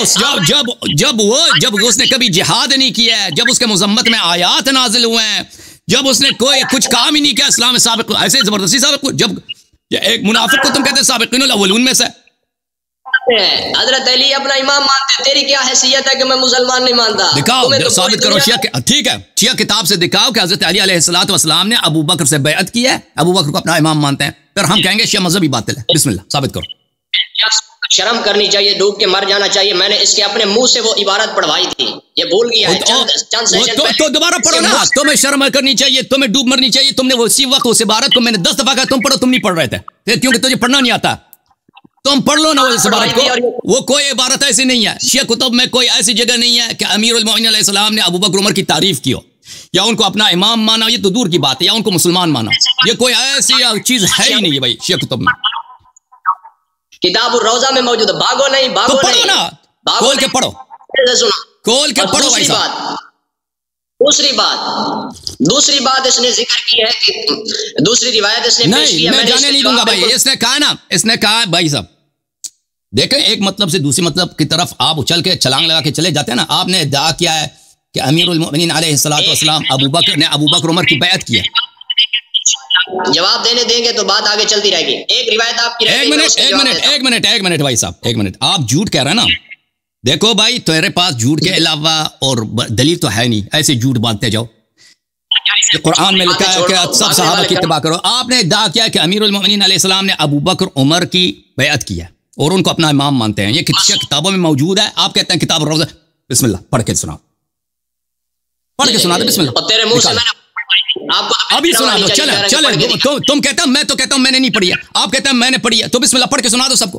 جب اس نے کبھی جہاد نہیں کیا ہے، جب اس کے مذمت میں آیات نازل ہوئے ہیں، جب اس نے کوئی کچھ کام ہی نہیں کیا اسلام میں سابق، ایسے زبردستی سابق. جب ایک منافق کو تم کہتے ہیں سابقین الاولون میں سے. حضرت علی اپنا امام مانتے. تیری کیا حیثیت ہے کہ میں مسلمان نہیں مانتا؟ دکھاؤ، ثابت کرو. ٹھیک ہے شیعہ کتاب سے دکھاؤ کہ حضرت علی علیہ الصلوۃ والسلام نے ابو بکر سے بیعت کی ہے، ابو بکر کو اپنا امام مانتے ہیں. پھر ہم کہیں گے شیعہ مذہبی باطل ہے. بسم اللہ ثابت کرو. شرم کرنی چاہیے، ڈوب کے مر جانا چاہیے. میں نے اس کے اپنے منہ سے وہ عبارت پڑھوائی تھی، یہ بھول گیا ہے. تو دوبارہ پڑھو نا. تمہیں شرم کرنی چاہیے، تمہیں ڈوب مرنی چاہیے. تم نے اسی وقت اس عبارت کو میں نے 10 دفعہ کہا تم پڑھو، تم نہیں پڑھ رہے تھے کیونکہ تجھے پڑھنا نہیں آتا. تم پڑھ لو نا اس عبارت کو. وہ کوئی عبارت ایسی نہیں ہے. شیعہ کتب میں کوئی ایسی جگہ نہیں ہے کہ امیر المومنین علیہ السلام نے ابو بکر عمر کی تعریف کی ہو یا ان کو اپنا امام مانا. یہ تو دور کی بات ہے. یا ان کو مسلمان مانا. یہ کوئی ایسی چیز ہے ہی نہیں ہے بھائی شیعہ کتب میں. کتاب الروضہ میں موجود ہے. بھاگو نہیں، بھاگو پڑھو نا. کھول کے پڑھو، کھول کے پڑھو بھائی صاحب. دوسری بات اس نے ذکر کی ہے کہ دوسری روایت اس نے پیش کی ہے. میں جانے نہیں دوں گا بھائی. اس نے کہا نا، اس نے کہا بھائی صاحب دیکھیں ایک مطلب سے دوسری مطلب کی طرف آپ اچھل کے چھلانگ لگا کے چلے جاتے ہیں نا. آپ نے ادعا کیا ہے کہ امیر المؤمنین علیہ الصلوۃ والسلام ابو بکر عمر کی بیعت کی ہے. جواب دینے دیں گے تو بات آگے چلتی رہے گی. ایک روایت آپ کی ایک منٹ بھائی صاحب، ایک منٹ. آپ جھوٹ کہہ رہے ہیں نا. دیکھو بھائی تیرے پاس جھوٹ کے علاوہ اور دلیل تو ہے نہیں. ایسے جھوٹ باندھتے جاؤ. قرآن میں لکھا ہے کہ سب صحابہ کی اتباع کرو. آپ نے ادعا کیا کہ امیر المؤمنین علیہ السلام نے ابو بکر عمر کی بیعت کی ہے اور ان کو اپنا امام مانتے ہیں. یہ کتابوں میں موجود ہے. آپ کہتے ہیں کتاب الروضہ. بسم اللہ پڑھ کے سنا دے. بسم اللہ. تیرے منہ سے ابھی سنا دو. چلے تم کہتا ہوں، میں تو کہتا ہوں میں نے نہیں پڑھی ہے. آپ کہتے ہیں میں نے پڑھی ہے. تو بسم اللہ پڑھ کے سنا دو سب کو.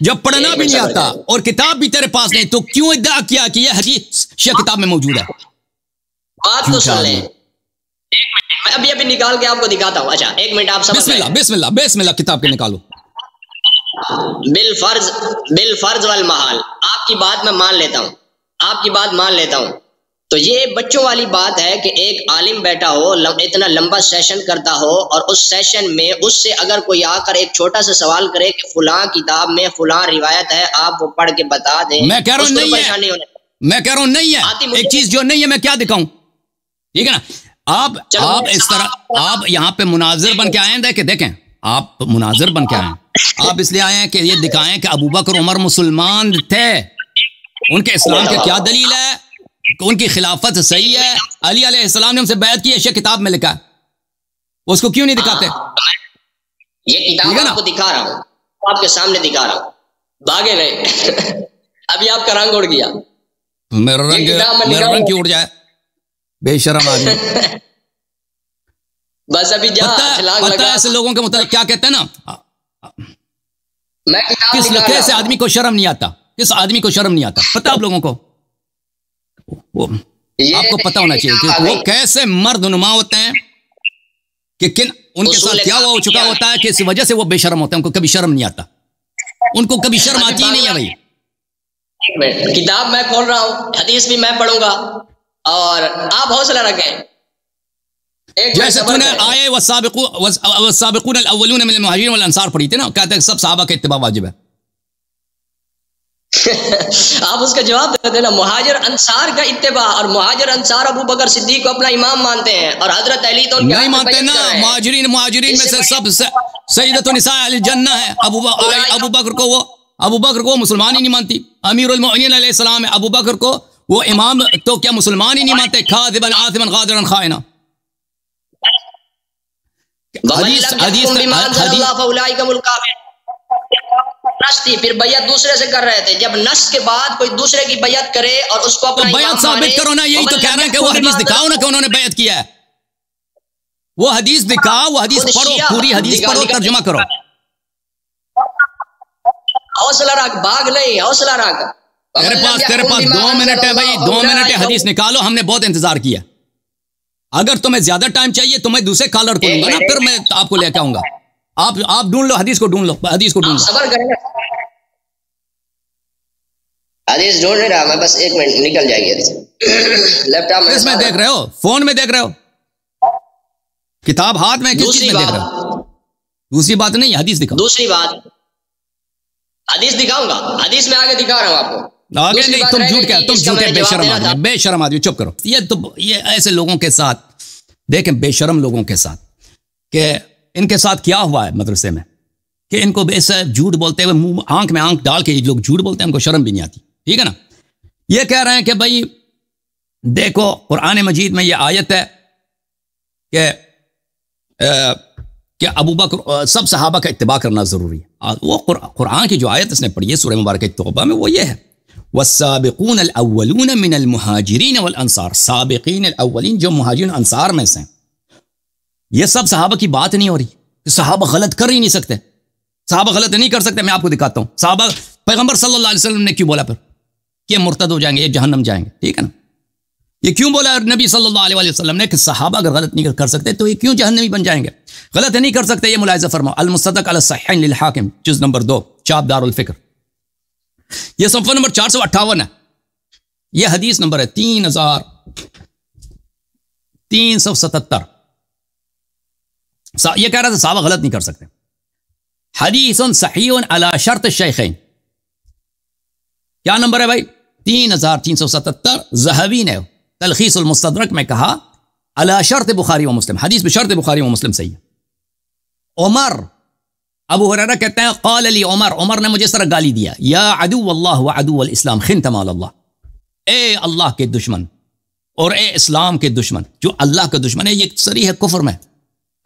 جب پڑھنا بھی نہیں آتا اور کتاب بھی تیرے پاس نہیں، تو کیوں ادعا کیا کہ یہ حدیث شیعہ کتاب میں موجود ہے؟ بات تو سن لیں، میں ابھی نکال کے آپ کو دکھاتا ہوں. اچھا ایک منٹ آپ سمجھ بسم اللہ بسم اللہ بسم اللہ کتاب کے نکالو. بالفرض والمحال آپ کی بات میں مان لیتا ہوں، آپ کی بات مان لیتا ہوں. تو یہ بچوں والی بات ہے کہ ایک عالم بیٹھا ہو، اتنا لمبا سیشن کرتا ہو، اور اس سیشن میں اس سے اگر کوئی آ کر ایک چھوٹا سا سوال کرے کہ فلاں کتاب میں فلاں روایت ہے، آپ وہ پڑھ کے بتا دیں. میں کہہ رہا ہوں نہیں ہے، میں کہہ رہا ہوں نہیں ہے، ایک چیز جو نہیں ہے میں کیا دکھاؤں؟ ٹھیک ہے نا. آپ اس طرح آپ یہاں پہ مناظر بن کے آئے ہیں. دیکھیں آپ مناظر بن کے آئے ہیں، آپ اس لیے آئے ہیں کہ یہ دکھائیں کہ ابو بکر عمر مسلمان تھے، ان کے اسلام کی کیا دلیل ہے، ان کی خلافت صحیح ہے، علی علیہ السلام نے ان سے بیعت کی، ایشیا کتاب میں لکھا ہے، اس کو کیوں نہیں دکھاتے؟ یہ کتاب آپ کو دکھا رہا ہوں، آپ کے سامنے دکھا رہا ہوں، بھاگے گئے ابھی آپ کا رنگ اڑ گیا. میرا رنگ کیوں اڑ جائے؟ بے شرم آدمی. بس ابھی پتہ ہے ایسے لوگوں کے متعلق کیا کہتے ہیں نا، کس لکھے سے آدمی کو شرم نہیں آتا، کس آدمی کو شرم نہیں آتا، پتہ آپ لوگوں کو، آپ کو پتہ ہونا چاہیے کہ وہ کیسے مرد نما ہوتے ہیں، کہ کن ان کے ساتھ کیا ہو چکا ہوتا ہے کہ اس وجہ سے وہ بے شرم ہوتے ہیں، ان کو کبھی شرم نہیں آتا، ان کو کبھی شرم آتی ہی نہیں ہے. بھائی کتاب میں کھول رہا ہوں، حدیث بھی میں پڑھوں گا، اور آپ حوصلہ رکھیں. جیسے تو نے آئے والسابقون الاولون من المہاجرین والانصار پڑھی تھی نا، کہتے ہیں سب صحابہ کا اتباع واجب ہے. آپ اس کا جواب دے دینا، مہاجر انصار کا اتباع، اور مہاجر انصار ابو بکر صدیق کو اپنا امام مانتے ہیں، اور حضرت علی تو نہیں مانتے نا. مہاجرین میں سے سب سیدۃ النساء الجنہ ہے. ابو بکر کو مسلمان ہی نہیں مانتی، امیر المؤمنین علیہ السلام ہے، ابو بکر کو وہ امام تو کیا مسلمان ہی نہیں مانتے؟ کاذبا عاصما غادرا خائنا. پھر بیعت دوسرے سے کر رہے تھے، جب نص کے بعد کوئی دوسرے کی بیعت کرے اور اس کو اپنا بیعت ثابت کرو نا. یہی تو کہہ رہے ہیں کہ وہ حدیث دکھاؤ نا کہ انہوں نے بیعت کیا ہے، وہ حدیث دکھاؤ، وہ حدیث پڑھو، پوری حدیث پڑھو، ترجمہ کرو. حوصلہ رکھ، بھاگ نہیں، حوصلہ رکھ. تیرے پاس 2 منٹ ہے بھائی، 2 منٹ ہے، حدیث نکالو، ہم نے بہت انتظار کیا. اگر تمہیں زیادہ ٹائم چاہیے تو میں دوسرے کالر کو لوں گا نا، پھر میں آپ کو لے کے آؤں گا. آپ ڈھونڈ لو حدیث کو، ڈھونڈ لو حدیث کو، ڈھونڈ لو. صبر کریں، حدیث ڈھونڈ نہیں رہا میں، بس 1 منٹ نکل جائے گی. لیپ ٹاپ میں دیکھ رہے ہو، فون میں دیکھ رہے ہو، کتاب ہاتھ میں، کس چیز میں دیکھ رہے ہو؟ دوسری بات نہیں، حدیث دکھاؤ. دوسری بات حدیث دکھاؤں گا، حدیث میں آگے دکھا رہا ہوں آپ کو. آگے نہیں، تم جھوٹ کیا، تم جھوٹے بے شرم آدمی، بے شرم آدمی. چپ کرو. یہ ایسے لوگوں کے ساتھ دیکھیں، بے شرم لوگوں کے ساتھ، کہ ان کے ساتھ کیا ہوا ہے مدرسے میں، کہ ان کو ایسا جھوٹ بولتے ہوئے منہ آنکھ میں آنکھ ڈال کے لوگ جھوٹ بولتے ہیں، ان کو شرم بھی نہیں آتی. ٹھیک ہے نا. یہ کہہ رہے ہیں کہ بھائی دیکھو قرآن مجید میں یہ آیت ہے کہ ابو بکر سب صحابہ کا اتباع کرنا ضروری ہے. وہ قرآن کی جو آیت اس نے پڑھی ہے سورہ مبارکہ توبہ میں، وہ یہ ہے والسابقون الاولون من المہاجرین والانصار. سابقین الاولین جو مہاجرین انصار میں سے ہیں، یہ سب صحابہ کی بات نہیں ہو رہی. صحابہ غلط کر ہی نہیں سکتے، صحابہ غلط نہیں کر سکتے. میں آپ کو دکھاتا ہوں صحابہ، پیغمبر صلی اللہ علیہ وسلم نے کیوں بولا پھر کہ مرتد ہو جائیں گے، یہ جہنم جائیں گے. ٹھیک ہے نا. یہ کیوں بولا نبی صلی اللہ علیہ وسلم نے کہ صحابہ اگر غلط نہیں کر سکتے تو یہ کیوں جہنمی بن جائیں گے؟ غلط نہیں کر سکتے. یہ ملاحظہ فرماؤ، المصدق علی الصحیحین للحاکم، جز نمبر 2، چاپ دار الفکر، یہ صفحہ نمبر 458 ہے. یہ حدیث نمبر ہے 3377. یہ کہہ رہا تھا صحابہ غلط نہیں کر سکتے. حدیث صحیح علی شرط الشیخین، کیا نمبر ہے بھائی؟ 3377. ذہبی نے تلخیص المستدرک میں کہا علی شرط بخاری و مسلم، حدیث بشرط بخاری و مسلم صحیح ہے. عمر، ابو ہریرہ کہتے ہیں قال لی عمر نے مجھے اس طرح گالی دیا، یا عدو اللہ و عدو الاسلام خنتم علی اللہ، اے اللہ کے دشمن اور اے اسلام کے دشمن. جو اللہ کا دشمن ہے یہ صریح کفر میں،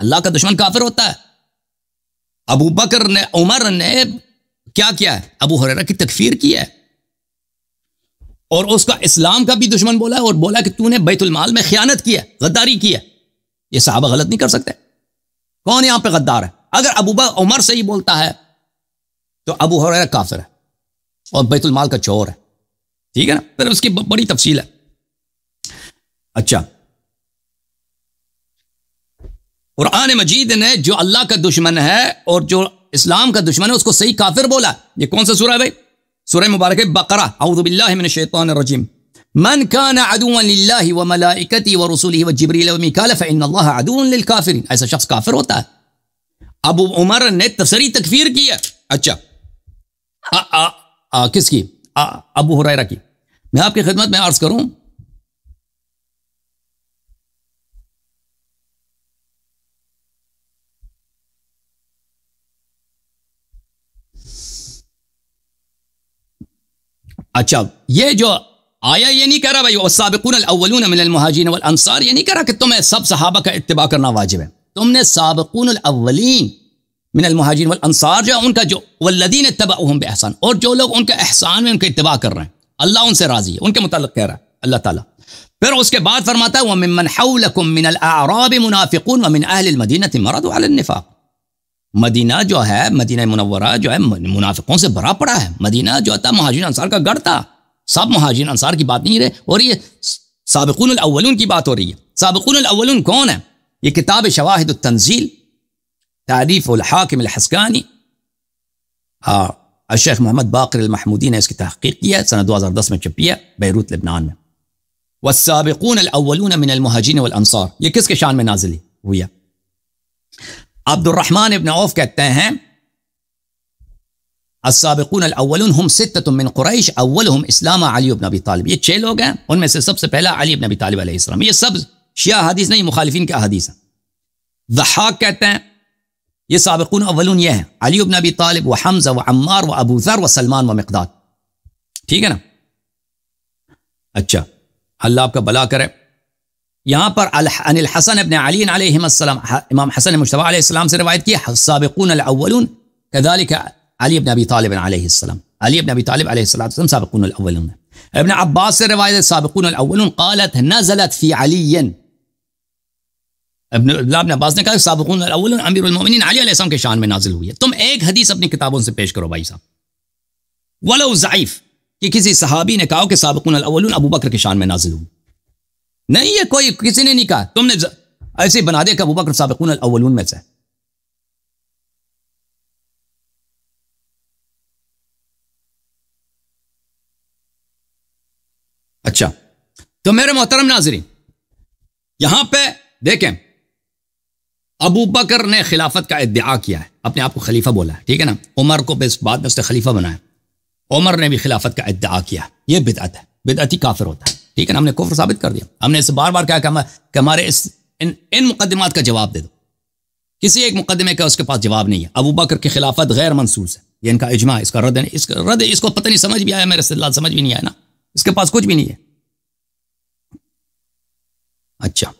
اللہ کا دشمن کافر ہوتا ہے. ابو بکر نے، عمر نے کیا کیا ہے؟ ابو ہریرہ کی تکفیر کی ہے، اور اس کا اسلام کا بھی دشمن بولا ہے، اور بولا کہ تو نے بیت المال میں خیانت کی ہے، غداری کی ہے. یہ صحابہ غلط نہیں کر سکتے. کون یہاں پہ غدار ہے؟ اگر عمر سے ہی بولتا ہے تو ابو ہریرہ کافر ہے اور بیت المال کا چور ہے، ٹھیک ہے نا، پھر اس کی بڑی تفصیل ہے۔ اچھا، قرآن مجید نے جو اللہ کا دشمن ہے اور جو اسلام کا دشمن ہے اس کو صحیح کافر بولا۔ یہ کون سا سورہ ہے بھائی؟ سورہ مبارکہ بقرہ۔ اعوذ باللہ من الشیطان الرجیم، من کان عدوا للہ وملائکتہ ورسلہ وجبریل ومیکال فإن اللہ عدو للکافرین۔ ایسا شخص کافر ہوتا ہے۔ ابو عمر نے تصریح تکفیر کی ہے۔ اچھا، کس کی؟ ابو ہریرہ کی۔ میں آپ کی خدمت میں عرض کروں، اچھا یہ جو آیا یہ نہیں کہہ رہا بھائی والسابقون الاولون من المہاجرین والانصار، یہ نہیں کہہ رہا کہ تمہیں سب صحابہ کا اتباع کرنا واجب ہے۔ تم نے سابقون الاولین من المہاجرین والانصار جو ان کا جو والذین اتبعوہم باحسان، اور جو لوگ ان کا احسان میں ان کا اتباع کر رہے ہیں، اللہ ان سے راضی ہے، ان کے متعلق کہہ رہا ہے اللہ تعالیٰ۔ پھر اس کے بعد فرماتا ہے وَمِمَّنْ حَوْلَكُم مِّنَ الْأَعْرَابِ مُنَافِقُونَ وَمِنْ أَهْلِ الْمَدِينَةِ مَرَضُوا عَلَى النِّفَاقِ۔ مدینہ جو ہے، مدینہ منورہ جو ہے منافقوں سے بھرا پڑا ہے۔ مدینہ جو تھا مہاجرین انصار کا گڑھ تھا، سب مہاجرین انصار کی بات نہیں رہے، اور یہ سابقون الاولون کی بات ہو رہی ہے۔ سابقون الاولون کون ہے؟ یہ کتاب شواہد التنزیل تعریف الحاکم الحسکانی، الشیخ محمد باقر المحمودی نے اس کی تحقیق کی ہے، سنہ 2010 میں چھپی ہے بیروت لبنان میں۔ والسابقون الاولون من المہاجرین والانصار، یہ کس کے شان میں نازل ہوئی ہے؟ عبد الرحمن ابن عوف کہتے ہیں السابقون الاولون ہم ستۃ من قریش اولہم اسلام علی بن ابی طالب۔ یہ 6 لوگ ہیں، ان میں سے سب سے پہلا علی بن ابی طالب علیہ السلام۔ یہ سب شیعہ حدیث نہیں، مخالفین کے حدیث ہیں۔ ضحاک کہتے ہیں یہ سابقون اولون یہ ہیں علی بن ابی طالب و حمزہ و عمار و ابو ذر و سلمان و مقداد، ٹھیک ہے نا۔ اچھا، اللہ آپ کا بلا کرے۔ یہاں پر عن الحسن ابن علی علیہ السلام، امام حسن مجتبی علیہ السلام سے روایت کی السابقون الاولون كذلك علی ابن ابی طالب علیہ السلام، علی ابن ابی طالب علیہ السلام سابقون الاولون۔ ابن عباس سے روایت السابقون الاولون قالت نزلت فی علی، ابن عباس نے کہا سابقون الاولون امیر المؤمنین علی علیہ السلام کے شان میں نازل ہوئی ہے۔ تم ایک حدیث اپنی کتابوں سے پیش کرو بھائی صاحب، ولو ضعیف، کہ کسی صحابی نے کہا کہ سابقون الاولون ابو بکر کے شان میں نازل ہوئی، نہیں یہ کوئی کسی نے نہیں کہا، تم نے ایسے بنا دیا کہ ابو بکر سابقون الاولون میں سے۔ اچھا، تو میرے محترم ناظرین یہاں پہ دیکھیں، ابو بکر نے خلافت کا ادعا کیا ہے، اپنے آپ کو خلیفہ بولا ہے، ٹھیک ہے نا۔ عمر کو بعد میں اس نے خلیفہ بنایا، عمر نے بھی خلافت کا ادعا کیا، یہ بدعت ہے، بدعتی کافر ہوتا ہے، ٹھیک ہے نا۔ ہم نے کفر ثابت کر دیا، ہم نے اسے بار بار کہا کہ ہمارے ان مقدمات کا جواب دے دو۔ کسی ایک مقدمے کا اس کے پاس جواب نہیں ہے۔ ابو بکر کی خلافت غیر منصوص ہے، یہ ان کا اجماع، اس کا رد ہے، اس کو پتہ نہیں سمجھ بھی آیا، میرے استدلال سمجھ بھی نہیں آیا نا، اس کے پاس کچھ بھی نہیں ہے۔ اچھا،